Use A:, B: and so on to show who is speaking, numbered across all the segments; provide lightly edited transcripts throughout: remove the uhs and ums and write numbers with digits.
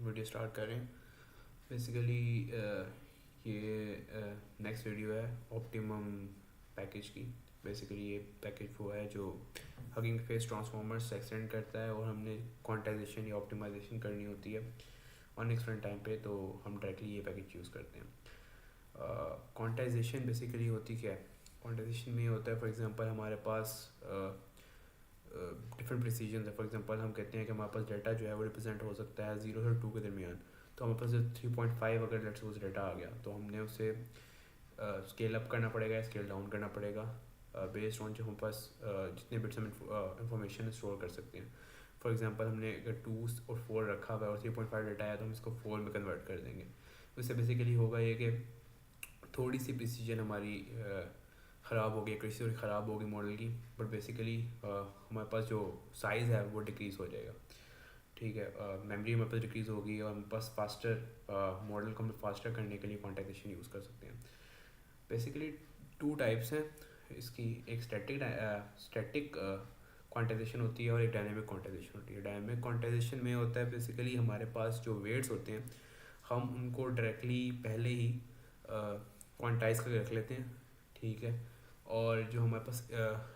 A: Video start करें। Basically ये next video है ऑप्टिमम पैकेज की। बेसिकली ये पैकेज वो है जो हगिंग फेस ट्रांसफॉर्मर्स से एक्सटेंड करता है और हमने क्वांटाइजेशन या ऑप्टिमाइजेशन करनी होती है ऑन एक्सटेंड टाइम पे, तो हम डायरेक्टली ये पैकेज यूज़ करते हैं। क्वांटाइजेशन बेसिकली होती क्या है? क्वांटाइजेशन में होता है, फॉर एग्जांपल हमारे पास डिफरेंट प्रिसीजन है। फॉर एग्जांपल हम कहते हैं कि हमारे पास डाटा जो है वो रिप्रेजेंट हो सकता है 0 से 2 के दरमियान। तो हमारे पास 3.5 अगर लेट्स सपोज डाटा आ गया तो हमने उसे स्केल अप करना पड़ेगा, स्केल डाउन करना पड़ेगा बेस्ड ऑन जो हमारे पास जितने बिट्स हम इंफॉर्मेशन स्टोर कर सकते हैं। फॉर एग्जांपल हमने अगर 2 और 4 रखा हुआ है और 3.5 डाटा आया तो हम इसको 4 में कन्वर्ट कर देंगे। उससे बेसिकली होगा ये कि थोड़ी सी प्रिसीजन हमारी ख़राब हो गई, एक्यूरेसी थोड़ी ख़राब होगी मॉडल की, बट बेसिकली हमारे पास जो साइज़ है वो डिक्रीज़ हो जाएगा। ठीक है, मेमोरी हमारे पास डिक्रीज़ होगी और हमारे पास फास्टर मॉडल को हम फास्टर करने के लिए क्वांटाइजेशन यूज़ कर सकते हैं। बेसिकली 2 टाइप्स हैं इसकी, एक स्टैटिक क्वांटाइजेशन होती है और एक डायनेमिक क्वांटाइजेशन होती है। डायनेमिक क्वांटाइजेशन में होता है बेसिकली हमारे पास जो वेट्स होते हैं हम उनको डायरेक्टली पहले ही क्वांटाइज करके रख लेते हैं। ठीक है, और जो हमारे पास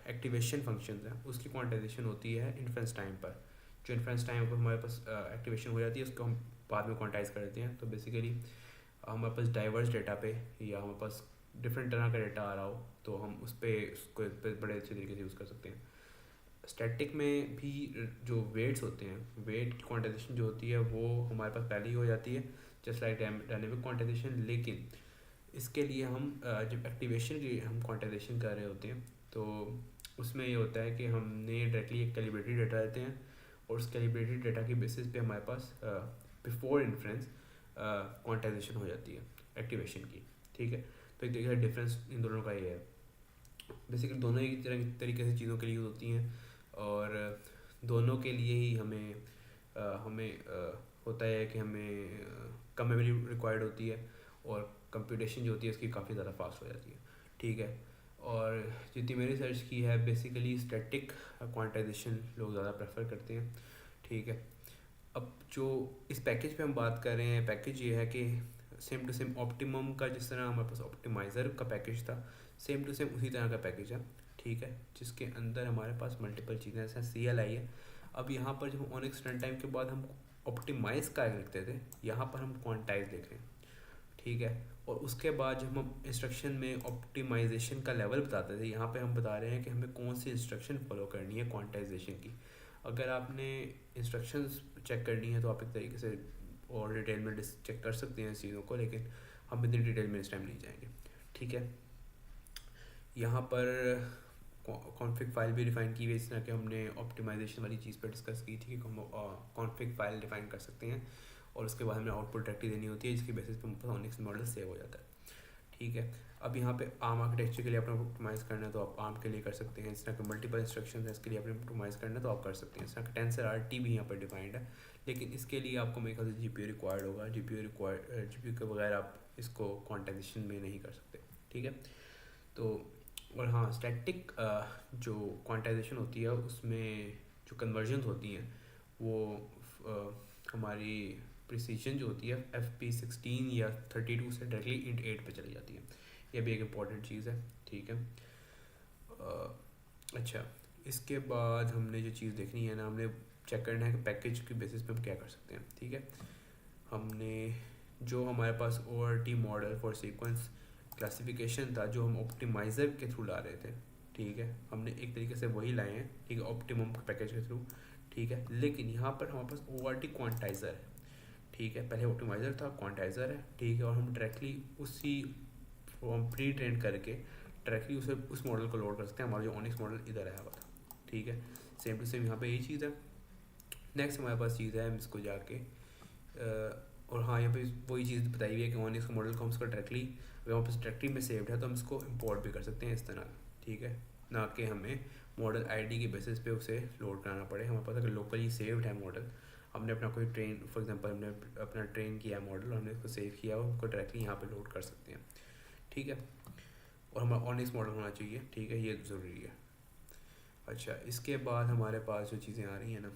A: एक्टिवेशन फंक्शन है उसकी क्वांटाइजेशन होती है इन्फ्रेंस टाइम पर। जो इन्फ्रेंस टाइम पर हमारे पास एक्टिवेशन हो जाती है उसको हम बाद में क्वांटाइज कर देते हैं। तो बेसिकली हमारे पास डाइवर्स डेटा पे या हमारे पास डिफरेंट तरह का डेटा आ रहा हो तो हम उस पर उसको बड़े अच्छे तरीके से यूज़ कर सकते हैं। स्टैटिक में भी जो वेट्स होते हैं, वेट की क्वांटाइजेशन जो होती है वो हमारे पास पहले ही हो जाती है जस्ट लाइक डायनेमिक क्वांटाइजेशन। लेकिन इसके लिए हम जब एक्टिवेशन की हम क्वांटाइजेशन कर रहे होते हैं तो उसमें ये होता है कि हमने डायरेक्टली एक कैलिब्रेटेड डेटा देते हैं और उस कैलिब्रेटेड डेटा की बेसिस पे हमारे पास बिफोर इन्फ्रेंस क्वांटाइजेशन हो जाती है एक्टिवेशन की। ठीक है, तो एक तरीके से डिफरेंस इन दोनों का ये है। बेसिकली दोनों ही तरीके से चीज़ों के लिए यूज़ होती हैं और दोनों के लिए ही हमें होता है कि हमें कम मेमोरी रिक्वायर्ड होती है और कंप्यूटेशन जो होती है उसकी काफ़ी ज़्यादा फास्ट हो जाती है। ठीक है, और जितनी मैंने रिसर्च की है बेसिकली स्टैटिक क्वांटाइजेशन लोग ज़्यादा प्रेफर करते हैं। ठीक है, अब जो इस पैकेज पे हम बात कर रहे हैं, पैकेज ये है कि सेम टू सेम ऑप्टिमम का जिस तरह हमारे पास ऑप्टिमाइज़र का पैकेज था, सेम टू सेम उसी तरह का पैकेज है। ठीक है, जिसके अंदर हमारे पास मल्टीपल चीज़ें जैसे CLI है। अब यहाँ पर जब ऑन एक्सटेंड टाइम के बाद हम ऑप्टिमाइज़ का लिखते थे, यहाँ पर हम क्वांटाइज लिख रहे हैं। ठीक है, और उसके बाद जब हम इंस्ट्रक्शन में ऑप्टिमाइजेशन का लेवल बताते थे, यहाँ पे हम बता रहे हैं कि हमें कौन सी इंस्ट्रक्शन फॉलो करनी है क्वांटाइजेशन की। अगर आपने इंस्ट्रक्शंस चेक करनी है तो आप एक तरीके से और डिटेल में चेक कर सकते हैं इस चीज़ों को, लेकिन हम इतनी डिटेल में इस टाइम नहीं जाएंगे। ठीक है, यहाँ पर कॉन्फ़िग फाइल भी डिफ़ाइन की हुई है, इस तरह कि हमने ऑप्टिमाइजेशन वाली चीज़ पर डिस्कस की थी कि हम कॉन्फ़िग फाइल डिफ़ाइन कर सकते हैं और उसके बाद हमें आउटपुट डायरेक्टली देनी होती है जिसकी बेसिस पे हमारे ऑनिक्स मॉडल सेव हो जाता है। ठीक है, अब यहाँ पे आर्म आर्किटेक्चर के लिए आपने ऑप्टिमाइज़ करना है तो आप आर्म के लिए कर सकते हैं। इस तरह के मल्टीपल इंस्ट्रक्शन है, इसके लिए आपने ऑप्टिमाइज़ करना है तो आप कर सकते हैं। इस तरह का TensorRT भी यहाँ पर डिफाइंड है, लेकिन इसके लिए आपको मेरे ख्याल से GPU रिक्वायर्ड होगा। GPU के बगैर आप इसको क्वांटाइजेशन में नहीं कर सकते। ठीक है, तो और हाँ, स्टैटिक जो क्वांटाइजेशन होती है उसमें जो कन्वर्जन होती हैं वो हमारी प्रिसीजन जो होती है FP16 या 32 से डायरेक्टली इंट 8 पे चली जाती है। यह भी एक इम्पॉर्टेंट चीज़ है। ठीक है, अच्छा, इसके बाद हमने जो चीज़ देखनी है ना, हमने चेक करना है कि पैकेज की बेसिस पे हम क्या कर सकते हैं। ठीक है, हमने जो हमारे पास ORT model for sequence classification था जो हम ऑप्टिमाइज़र के थ्रू ला रहे थे, ठीक है, हमने एक तरीके से वही लाए हैं। ठीक है, ऑप्टिमम पैकेज के थ्रू। ठीक है, लेकिन यहाँ पर हमारे पास ORT क्वांटाइज़र है। ठीक है, पहले ऑप्टिमाइज़र था, क्वांटाइज़र है। ठीक है, और हम डायरेक्टली उसी हम प्री ट्रेन करके डायरेक्टली उसे उस मॉडल को लोड कर सकते हैं। हमारा जो ऑनिक्स मॉडल इधर आया हुआ था। ठीक है, सेम टू सेम यहाँ पे यही चीज़ है। नेक्स्ट हमारे पास चीज़ है, हम इसको जाके और हाँ, यहाँ पे वही चीज़ बताई हुई है कि ऑनिक्स का मॉडल को हम इसको डायरेक्टली अगर हमारे पास डायरेक्टरी में सेव्ड है तो हम इसको इम्पोर्ट भी कर सकते हैं इस तरह। ठीक है, ना कि हमें मॉडल ID के बेसिस पे उसे लोड कराना पड़े। हमारे पास अगर लोकली सेव्ड है मॉडल, हमने अपना कोई ट्रेन फॉर एग्जांपल हमने अपना ट्रेन किया मॉडल, हमने इसको सेव किया और हमको डायरेक्टली यहाँ पे लोड कर सकते हैं। ठीक है, और हमारा ऑनिक्स मॉडल होना चाहिए। ठीक है, ये ज़रूरी है। अच्छा, इसके बाद हमारे पास जो चीज़ें आ रही हैं ना,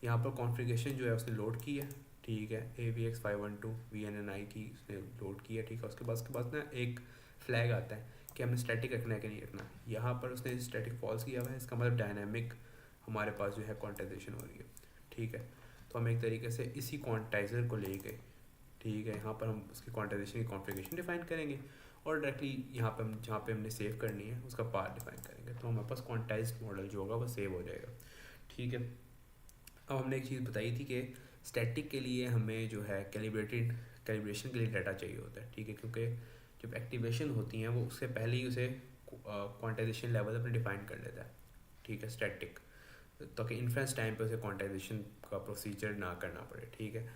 A: यहाँ पर कॉन्फ़िगरेशन जो है उसने लोड की है। ठीक है, AVX512 VNNI की उसने लोड किया, ठीक है। उसके बाद ना एक फ्लैग आता है कि हमें स्टैटिक रखना है कि नहीं रखना। यहाँ पर उसने स्टैटिक फॉल्स किया हुआ है, इसका मतलब डायनामिक हमारे पास जो है क्वांटाइजेशन हो रही है, ठीक है। तो हम एक तरीके से इसी क्वांटाइज़र को लेके, ठीक है, यहाँ पर हम उसकी क्वांटाइजेशन की कॉन्फ़िगरेशन डिफाइन करेंगे और डायरेक्टली यहाँ पे हम जहाँ पे हमने सेव करनी है उसका पाथ डिफाइन करेंगे, तो हमारे पास क्वांटाइज्ड मॉडल जो होगा वो सेव हो जाएगा, ठीक है। अब हमने एक चीज़ बताई थी कि स्टैटिक के लिए हमें जो है कैलिब्रेशन के लिए डाटा चाहिए होता है, ठीक है, क्योंकि जब एक्टिवेशन होती हैं वो उससे पहले ही उसे क्वांटाइजेशन लेवल अपने डिफाइन कर लेता है, ठीक है, स्टैटिक, ताकि इन्फ्रेंस टाइम पे उसे क्वांटाइजेशन का प्रोसीजर ना करना पड़े, ठीक है।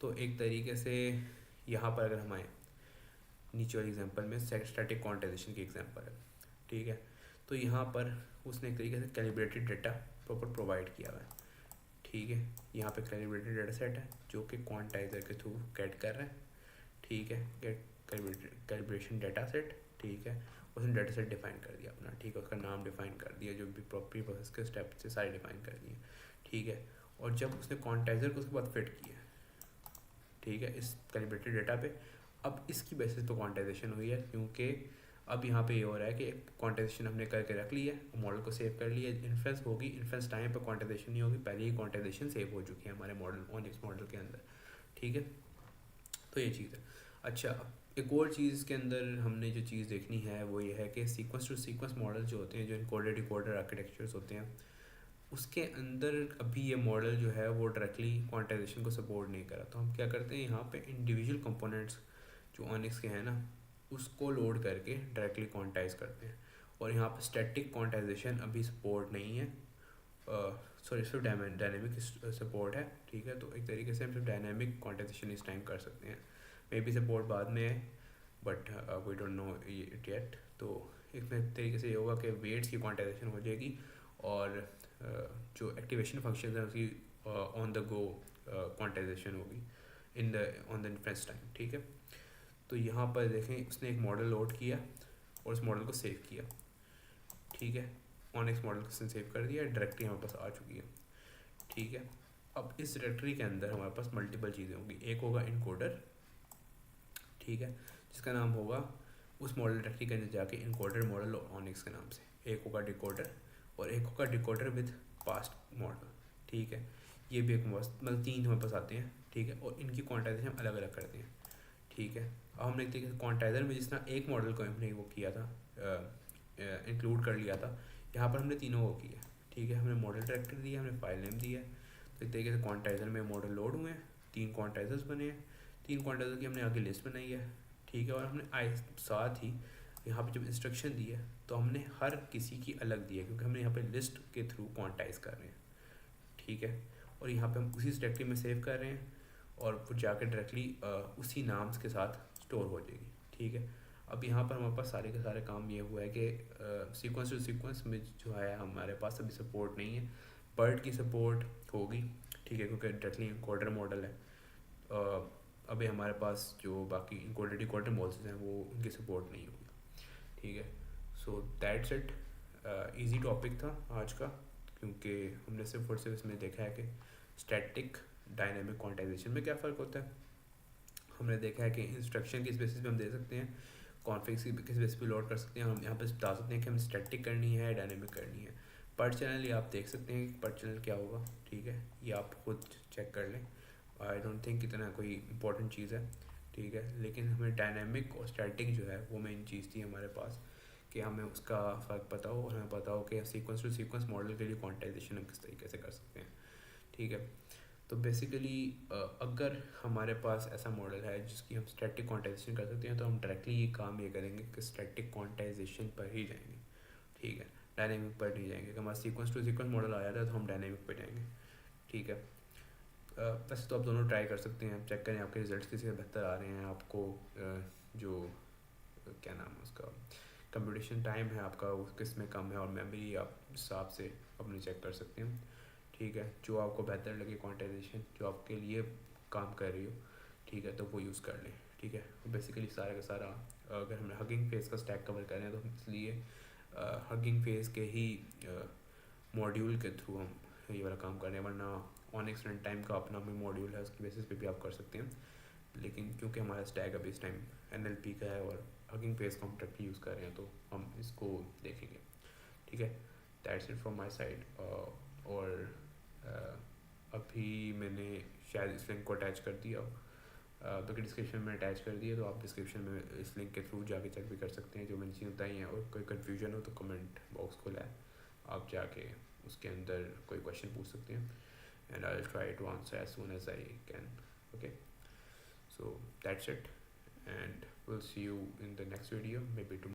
A: तो एक तरीके से यहाँ पर अगर हम आए नीचे वाली एग्जांपल में स्टैटिक क्वांटाइजेशन की एग्जांपल है, ठीक है। तो यहाँ पर उसने एक तरीके से कैलिब्रेटेड डाटा प्रॉपर प्रोवाइड किया हुआ है, ठीक है। यहाँ पे कैलिब्रेटेड डाटा सेट है जो कि क्वांटाइजर के थ्रू गेट कर रहे हैं, ठीक है, गेट कैलिब्रेशन डाटा सेट, ठीक है। उसने डाटा सेट डिफाइन कर दिया अपना, ठीक है, उसका नाम डिफाइन कर दिया, जो भी प्रॉपर्टी प्रोसेस के स्टेप से सारे डिफाइन कर दिए, ठीक है। और जब उसने क्वांटाइजर को उसके बाद फिट किया, ठीक है, इस कैलिब्रेटेड डाटा पे, अब इसकी बेसिस पे क्वांटाइजेशन हुई है, क्योंकि अब यहाँ पे ये हो रहा है कि क्वांटाइजेशन हमने करके रख ली है, मॉडल को सेव कर लिया, इन्फ्रेंस होगी, इन्फ्रेंस टाइम पे क्वांटाइजेशन नहीं होगी, पहले ही क्वांटाइजेशन सेव हो चुकी है हमारे मॉडल ऑनिक्स मॉडल के अंदर, ठीक है। तो ये चीज़ है। अच्छा, एक और चीज़ के अंदर हमने जो चीज़ देखनी है वो ये है कि सीक्वेंस टू सीक्वेंस मॉडल जो होते हैं, जो इनकोडर डिकोडर आर्किटेक्चर्स होते हैं, उसके अंदर अभी ये मॉडल जो है वो डायरेक्टली क्वांटाइजेशन को सपोर्ट नहीं करा। तो हम क्या करते हैं, यहाँ पे इंडिविजुअल कंपोनेंट्स जो ऑनिक्स के हैं ना, उसको लोड करके डायरेक्टली क्वांटाइज करते हैं, और यहाँ पे स्टैटिक क्वांटाइजेशन अभी सपोर्ट नहीं है, सॉरी सिर्फ डायनेमिक सपोर्ट है, ठीक है। तो एक तरीके से हम सिर्फ डायनेमिक क्वांटाइजेशन इस टाइम कर सकते हैं, मे बी सपोर्ट बाद में है, but we don't know it yet. तो एक तरीके से ये होगा कि वेट्स की क्वांटाइजेशन हो जाएगी, और जो एक्टिवेशन फंक्शन है उसकी ऑन द गो क्वांटाइजेशन होगी in the on the inference time, ठीक है। तो यहाँ पर देखें, उसने एक मॉडल लोड किया और उस मॉडल को सेव किया, ठीक है, ऑनिक्स मॉडल को सेव कर दिया, डायरेक्टली हमारे पास आ चुकी है, ठीक है। अब इस डायरेक्टरी के अंदर हमारे पास मल्टीपल चीज़ें होंगी, एक होगा इनकोडर, ठीक है, जिसका नाम होगा उस मॉडल डायरेक्टरी के अंदर जाके इनकोडर मॉडल और ऑनिक्स के नाम से, एक होगा डिकोडर और एक होगा डिकोडर विद पास्ट मॉडल, ठीक है। ये भी एक मतलब तीन हमारे पास आते हैं, ठीक है, और इनकी क्वांटाइजेशन हम अलग अलग करते हैं, ठीक है। अब हमने एक तरीके से क्वांटाइजर में जिस तरह एक मॉडल को हमने वो किया था, इंक्लूड कर लिया था, यहाँ पर हमने तीनों को किया, ठीक है। हमने मॉडल डायरेक्टर दिया, हमने फाइल नेम दिया, तो एक तरीके से क्वांटाइजर में मॉडल लोड हुए हैं, तीन क्वांटाइजर्स बने हैं, तीन क्वांटाइजर की हमने आगे लिस्ट बनाई है, ठीक है। और हमने साथ ही यहाँ पे जब इंस्ट्रक्शन दी है तो हमने हर किसी की अलग दी है, क्योंकि हमने यहाँ पे लिस्ट के थ्रू क्वांटाइज कर रहे हैं, ठीक है। और यहाँ पे हम उसी डायरेक्टरी में सेव कर रहे हैं, और वो जाकर डायरेक्टली उसी नाम्स के साथ स्टोर हो जाएगी, ठीक है। अब यहाँ पर हमारे पास सारे के सारे काम ये हुआ है कि सीक्वेंस टू सीक्वेंस में जो है हमारे पास अभी सपोर्ट नहीं है, बर्ड की सपोर्ट होगी, ठीक है, क्योंकि डायरेक्टली इंकोडर मॉडल है। अभी हमारे पास जो बाकी इंकोडर डिकोडर मॉडल्स हैं वो उनकी सपोर्ट नहीं होगी, ठीक है। So that's it, easy topic था आज का, क्योंकि हमने सिर्फ और सिर्फ इसमें देखा है कि स्टैटिक डायनेमिक क्वांटाइजेशन में क्या फ़र्क होता है। हमने देखा है कि इंस्ट्रक्शन किस बेसिस पे हम दे सकते हैं, कॉन्फिग्स किस बेसिस पे लोड कर सकते हैं, हम यहाँ पे बता सकते हैं कि हम स्टैटिक करनी है डायनेमिक करनी है। पर चैनल ये आप देख सकते हैं कि पर चैनल क्या होगा, ठीक है, ये आप खुद चेक कर लें, आई डोंट थिंक इतना कोई इंपॉर्टेंट चीज़ है, ठीक है। लेकिन हमें डायनेमिक और स्टैटिक जो है वो मेन चीज़ थी हमारे पास, कि हमें उसका फ़र्क पता हो, और हमें पता हो कि सीक्वेंस टू सीक्वेंस मॉडल के लिए क्वांटाइजेशन हम किस तरीके से कर सकते हैं, ठीक है। तो बेसिकली अगर हमारे पास ऐसा मॉडल है जिसकी हम स्टैटिक क्वांटाइजेशन कर सकते हैं, तो हम डायरेक्टली ये काम ये करेंगे कि स्टैटिक क्वांटाइजेशन पर ही जाएंगे, ठीक है, डायनेमिक पर नहीं जाएंगे। कि हमारा सीक्वेंस टू सीक्वेंस मॉडल आया था तो हम डायनेमिक पर जाएंगे, ठीक है। वैसे तो आप दोनों ट्राई कर सकते हैं, चेक करें आपके रिजल्ट किसी से बेहतर आ रहे हैं, आपको जो क्या नाम है उसका कंप्यूटेशन टाइम है आपका वो किस में कम है, और मेमोरी आप हिसाब से अपने चेक कर सकते हैं, ठीक है। जो आपको बेहतर लगे क्वांटाइजेशन जो आपके लिए काम कर रही हो, ठीक है, तो वो यूज़ कर लें, ठीक है। बेसिकली सारा का सारा अगर हम हगिंग फेस का स्टैक कवर कर रहे हैं तो इसलिए हगिंग फेस के ही मॉड्यूल के थ्रू हम ये वाला काम कर रहे हैं, वरना ऑनिक्स रन टाइम का अपना भी मॉड्यूल है, उसकी बेसिस पे भी आप कर सकते हैं, लेकिन क्योंकि हमारा स्टैक अभी इस टाइम NLP का है और हगिंग फेस को हम डायरेक्टली यूज़ कर रहे हैं, तो हम इसको देखेंगे। ठीक है, that's it from my side. और अभी मैंने शायद इस लिंक को अटैच कर दिया, तो डिस्क्रिप्शन में अटैच कर दिया, तो आप डिस्क्रिप्शन में इस लिंक के थ्रू जाके चेक भी कर सकते हैं जो मैंने चीज़ बताई हैं। और कोई कन्फ्यूजन हो तो कमेंट बॉक्स खुला है, आप जाके उसके अंदर कोई क्वेश्चन पूछ सकते हैं, and I will try to answer as soon as I can. Okay, so that's it, and we'll see you in the next video, maybe tomorrow.